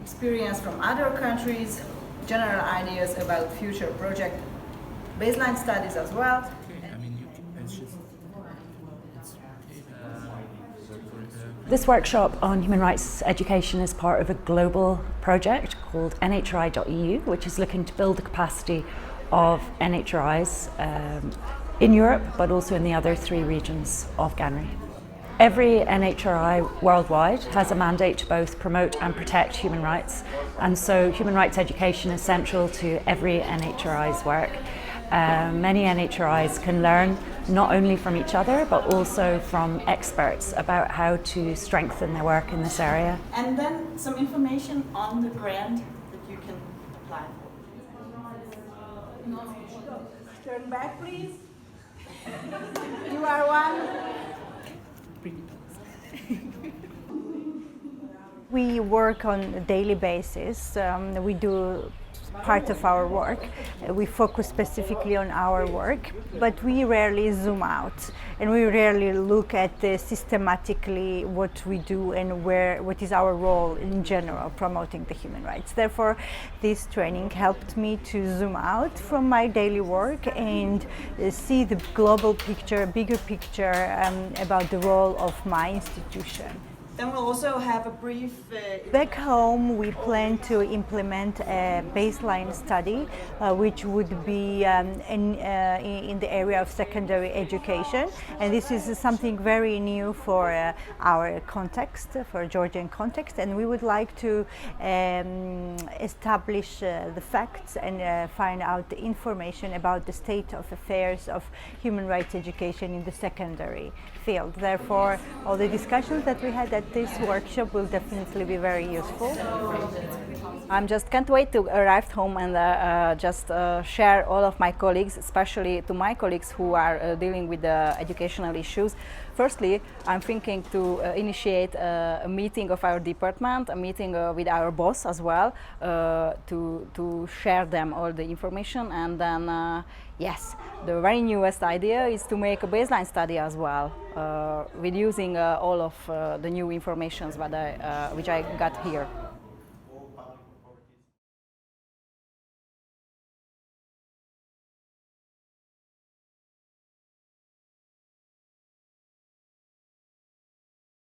experience from other countries, general ideas about future project baseline studies as well. This workshop on human rights education is part of a global project called NHRI.eu, which is looking to build the capacity of NHRIs in Europe, but also in the other 3 regions of GANRI. Every NHRI worldwide has a mandate to both promote and protect human rights, and so human rights education is central to every NHRI's work. Many NHRIs can learn not only from each other but also from experts about how to strengthen their work in this area. And then some information on the grant that you can apply for. Turn back, please. You are one. We work on a daily basis. We do part of our work. We focus specifically on our work, but we rarely zoom out and we rarely look at systematically what we do and what is our role in general promoting the human rights. Therefore, this training helped me to zoom out from my daily work and see the global picture, bigger picture about the role of my institution. Then we'll also have a brief... Back home, we plan to implement a baseline study, which would be in the area of secondary education. And this is something very new for our context, for Georgian context. And we would like to establish the facts and find out the information about the state of affairs of human rights education in the secondary field. Therefore, all the discussions that we had at this workshop will definitely be very useful. I just can't wait to arrive home and just share all of my colleagues, especially to my colleagues who are dealing with the educational issues. Firstly, I'm thinking to initiate a meeting of our department, a meeting with our boss as well, to share them all the information. And then, yes, the very newest idea is to make a baseline study as well, with using all of the new information which I got here.